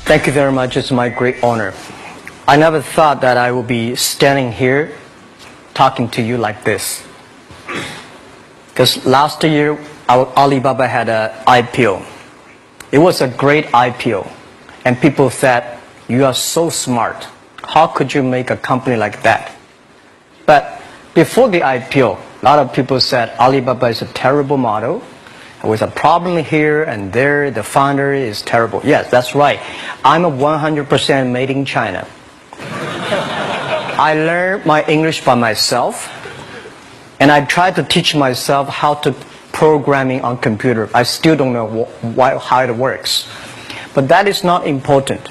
Thank you very much. It's my great honor. I never thought that I would be standing here talking to you like this. Because last year, Alibaba had an IPO. It was a great IPO. And people said, you are so smart. How could you make a company like that? But before the IPO, a lot of people said Alibaba is a terrible model. With a problem here and there, the founder is terrible. Yes, that's right. I'm a 100% made in China. I learned my English by myself, and I tried to teach myself how to programming on computer. I still don't know how it works. But that is not important.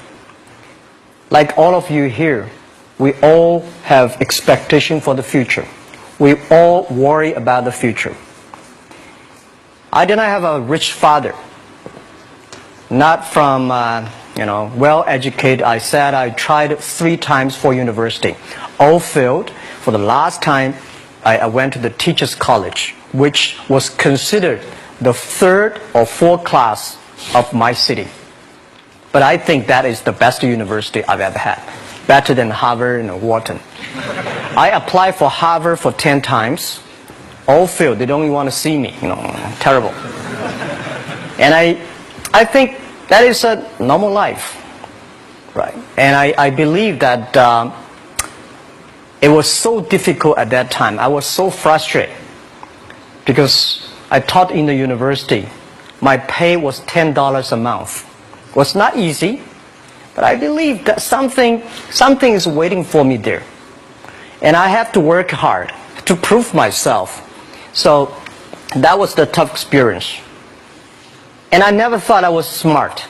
Like all of you here, we all have expectation for the future. We all worry about the future. I did not have a rich father, not from, well-educated. I said I tried 3 times for university. All failed. For the last time, I went to the teacher's college, which was considered the 3rd or 4th class of my city. But I think that is the best university I've ever had. Better than Harvard and Wharton. I applied for Harvard for 10 times. All failed. They don't even want to see me. Terrible. And I think that is a normal life, right? And I believe that it was so difficult at that time. I was so frustrated because I taught in the university. My pay was $10 a month. It was not easy, but I believe that something is waiting for me there, and I have to work hard to prove myself. So that was the tough experience. And I never thought I was smart.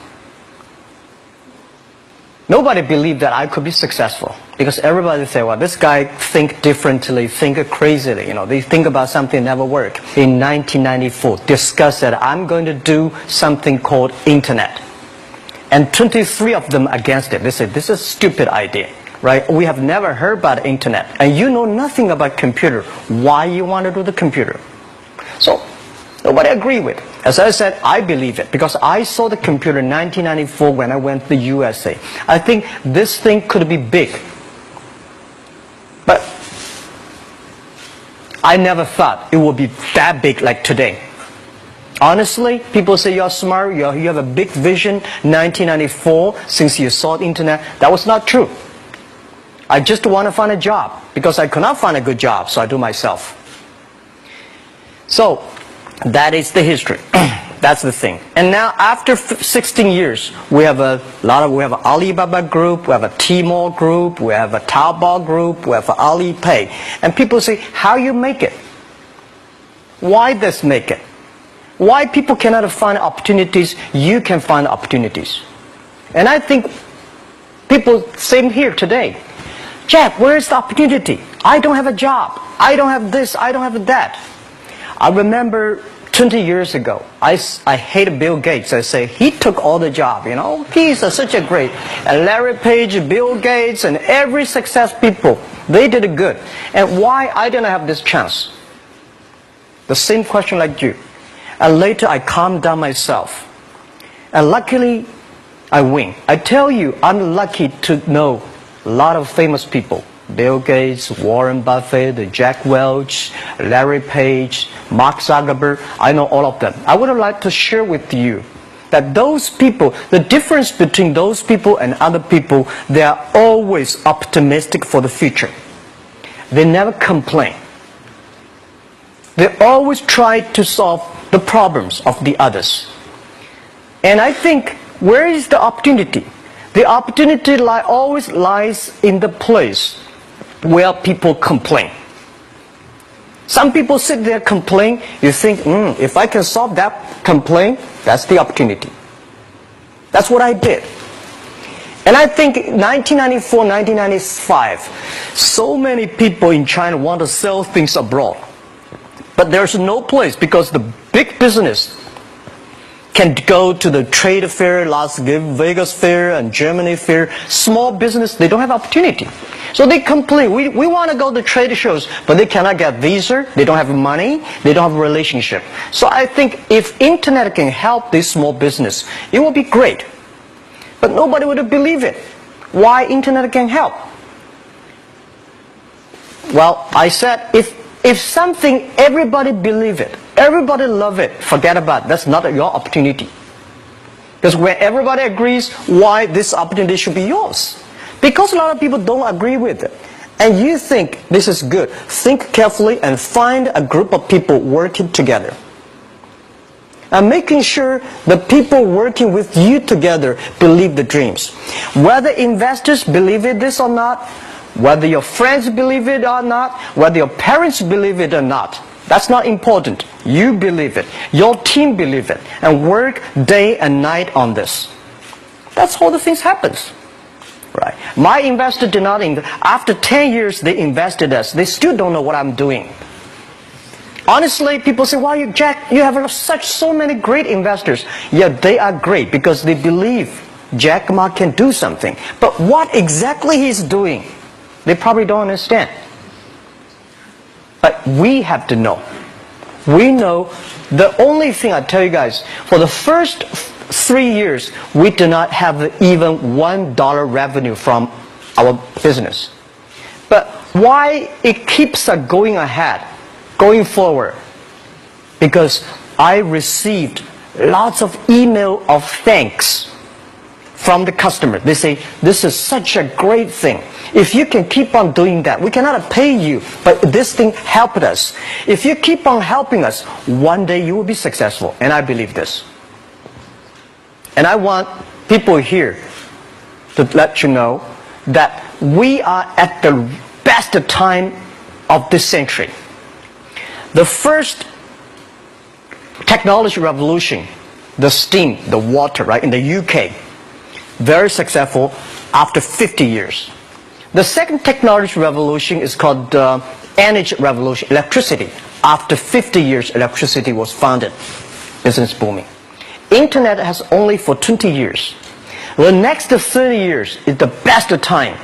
Nobody believed that I could be successful. Because everybody say, well, this guy think differently, think crazily. They think about something never work. In 1994, discussed that I'm going to do something called internet. And 23 of them against it. They said, this is a stupid idea. Right? We have never heard about internet, and you know nothing about computer. Why you want to do the computer? So nobody agreed with. As I said, I believe it because I saw the computer in 1994 when I went to the USA. I think this thing could be big, but I never thought it would be that big like today. Honestly, people say you're smart, you have a big vision. 1994, since you saw the internet, that was not true. I just want to find a job because I could not find a good job, so I do myself. So that is the history. That's the thing. And now after 16 years, we have an Alibaba group, we have a Tmall group, we have a Taobao group, we have an Alipay. And people say, how you make it? Why this make it? Why people cannot find opportunities, you can find opportunities. And I think people same here today. Jack, where is the opportunity? I don't have a job. I don't have this. I don't have that. I remember 20 years ago, I hated Bill Gates. I say, he took all the job, He's such a great. And Larry Page, Bill Gates, and every success people, they did it good. And why I didn't have this chance? The same question like you. And later I calmed down myself. And luckily, I win. I tell you, I'm lucky to know a lot of famous people. Bill Gates, Warren Buffett, Jack Welch, Larry Page, Mark Zuckerberg. I know all of them. I would like to share with you that those people, the difference between those people and other people, they are always optimistic for the future. They never complain. They always try to solve the problems of the others. And I think, where is the opportunity? The opportunity always lies in the place where people complain. Some people sit there complain. You think, if I can solve that complaint, that's the opportunity. That's what I did. And I think 1994, 1995, so many people in China want to sell things abroad. But there's no place because the big business can go to the trade fair, Las Vegas fair and Germany fair. Small business, they don't have opportunity. So they complain, we want to go to trade shows, but they cannot get visa, they don't have money, they don't have a relationship. So I think if internet can help this small business, it will be great. But nobody would believe it. Why internet can help? Well, I said, if something, everybody believe it, everybody love it, forget about it. That's not your opportunity. Because when everybody agrees, why this opportunity should be yours? Because a lot of people don't agree with it. And you think this is good. Think carefully and find a group of people working together. And making sure the people working with you together believe the dreams. Whether investors believe it this or not, whether your friends believe it or not, whether your parents believe it or not, that's not important. You believe it. Your team believe it. And work day and night on this. That's how the things happens. Right. My investor did not invest. After 10 years they invested us. They still don't know what I'm doing. Honestly, people say, why Jack, you have so many great investors. Yeah, they are great because they believe Jack Ma can do something. But what exactly he's doing, they probably don't understand. But we have to know. We know the only thing I tell you guys, for the first 3 years, we do not have even $1 revenue from our business. But why it keeps us going ahead, going forward? Because I received lots of email of thanks from the customer. They say, this is such a great thing. If you can keep on doing that, we cannot pay you, but this thing helped us. If you keep on helping us, one day you will be successful. And I believe this. And I want people here to let you know that we are at the best time of this century. The first technology revolution, the steam, the water, right, in the UK, very successful after 50 years. The second technology revolution is called the energy revolution, electricity. After 50 years, electricity was founded. Business booming. Internet has only for 20 years. The next 30 years is the best time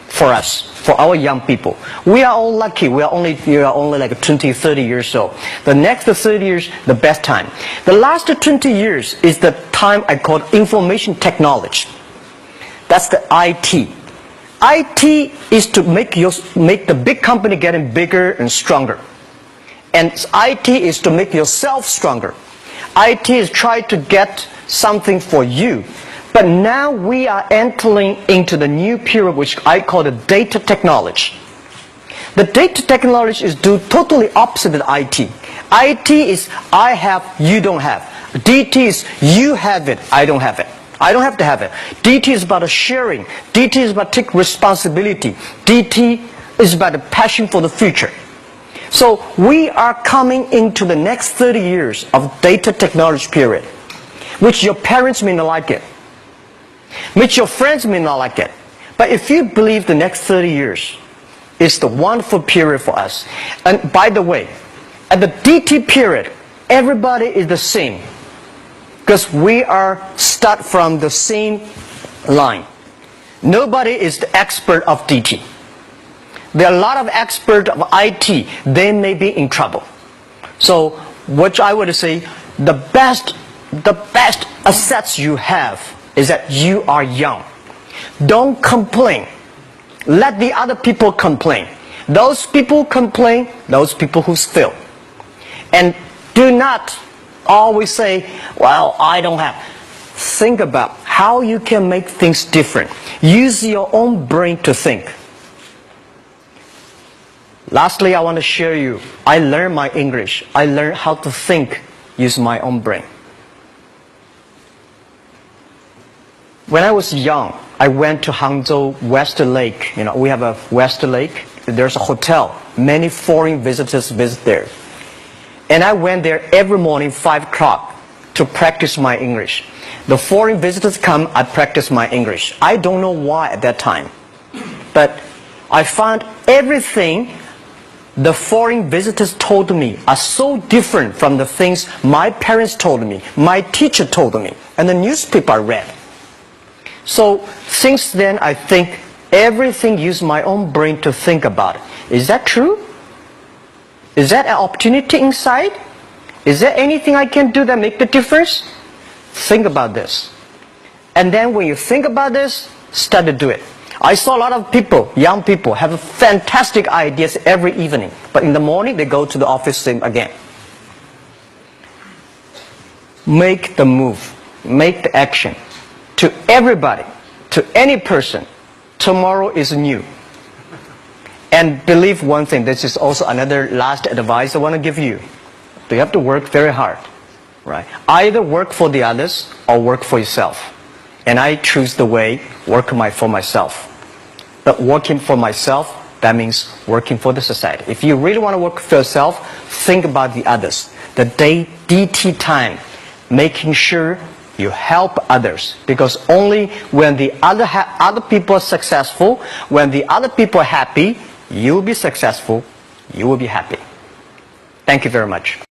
for us, for our young people. We are all lucky. We are only like 20, 30 years old. The next 30 years, the best time. The last 20 years is the time I call information technology. That's the IT. IT is to make the big company getting bigger and stronger. And IT is to make yourself stronger. IT is trying to get something for you. But now we are entering into the new period which I call the data technology. The data technology is totally opposite of IT. IT is I have, you don't have. DT is you have it, I don't have it. I don't have to have it. DT is about sharing. DT is about taking responsibility. DT is about the passion for the future. So we are coming into the next 30 years of data technology period, which your parents may not like it, which your friends may not like it. But if you believe the next 30 years is the wonderful period for us. And by the way, at the DT period, everybody is the same. Because we are start from the same line. Nobody is the expert of DT. There are a lot of experts of IT. They may be in trouble. So what I would say, the best assets you have is that you are young. Don't complain. Let the other people complain. Those people complain, those people who fail. And do not always say, well, I don't have. Think about how you can make things different. Use your own brain to think. Lastly, I want to share you, I learned my English. I learned how to think, use my own brain. When I was young, I went to Hangzhou West Lake. You know, we have a West Lake. There's a hotel. Many foreign visitors visit there. And I went there every morning, 5 o'clock, to practice my English. The foreign visitors come, I practice my English. I don't know why at that time. But I found everything the foreign visitors told me are so different from the things my parents told me, my teacher told me, and the newspaper I read. So since then, I think everything use my own brain to think about it. Is that true? Is that an opportunity inside? Is there anything I can do that make the difference? Think about this. And then when you think about this, start to do it. I saw a lot of people, young people, have fantastic ideas every evening. But in the morning, they go to the office same again. Make the move. Make the action. To everybody, to any person, tomorrow is new. And believe one thing, this is also another last advice I want to give you. You have to work very hard. Right? Either work for the others or work for yourself. And I choose the way, work for myself. But working for myself, that means working for the society. If you really want to work for yourself, think about the others. The DT time, making sure you help others. Because only when the other people are successful, when the other people are happy, you will be successful, you will be happy. Thank you very much.